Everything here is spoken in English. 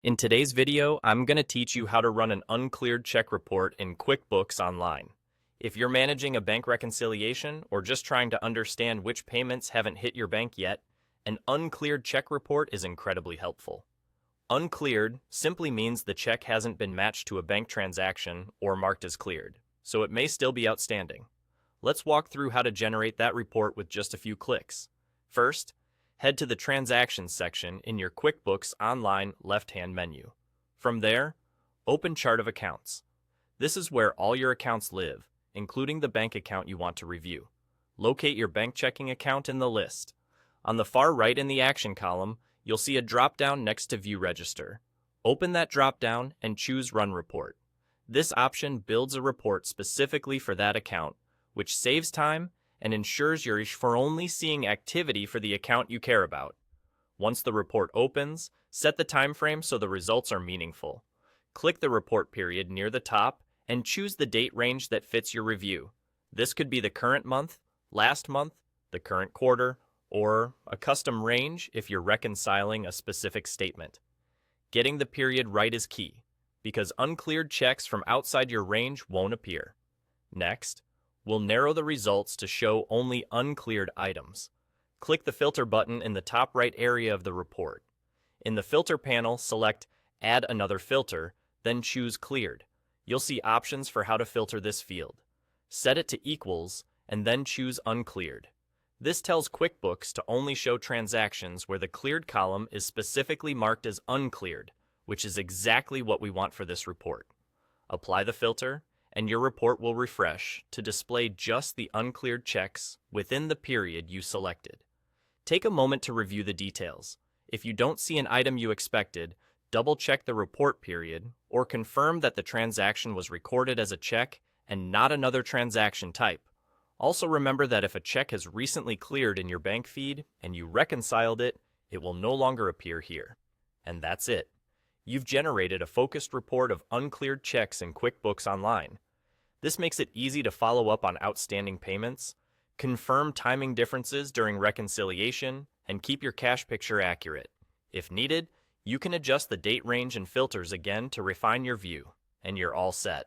In today's video, I'm going to teach you how to run an uncleared check report in QuickBooks Online. If you're managing a bank reconciliation or just trying to understand which payments haven't hit your bank yet, an uncleared check report is incredibly helpful. Uncleared simply means the check hasn't been matched to a bank transaction or marked as cleared, so it may still be outstanding. Let's walk through how to generate that report with just a few clicks. First, head to the Transactions section in your QuickBooks Online left-hand menu. From there, open Chart of Accounts. This is where all your accounts live, including the bank account you want to review. Locate your bank checking account in the list. On the far right in the Action column, you'll see a drop-down next to View Register. Open that drop-down and choose Run Report. This option builds a report specifically for that account, which saves time and ensures you're only seeing activity for the account you care about. Once the report opens, set the time frame so the results are meaningful. Click the report period near the top and choose the date range that fits your review. This could be the current month, last month, the current quarter, or a custom range if you're reconciling a specific statement. Getting the period right is key, because uncleared checks from outside your range won't appear. Next, we'll narrow the results to show only uncleared items. Click the Filter button in the top right area of the report. In the Filter panel, select Add Another Filter, then choose Cleared. You'll see options for how to filter this field. Set it to Equals, and then choose Uncleared. This tells QuickBooks to only show transactions where the cleared column is specifically marked as uncleared, which is exactly what we want for this report. Apply the filter, and your report will refresh to display just the uncleared checks within the period you selected. Take a moment to review the details. If you don't see an item you expected, double-check the report period or confirm that the transaction was recorded as a check and not another transaction type. Also remember that if a check has recently cleared in your bank feed and you reconciled it, it will no longer appear here. And that's it. You've generated a focused report of uncleared checks in QuickBooks Online. This makes it easy to follow up on outstanding payments, confirm timing differences during reconciliation, and keep your cash picture accurate. If needed, you can adjust the date range and filters again to refine your view, and you're all set.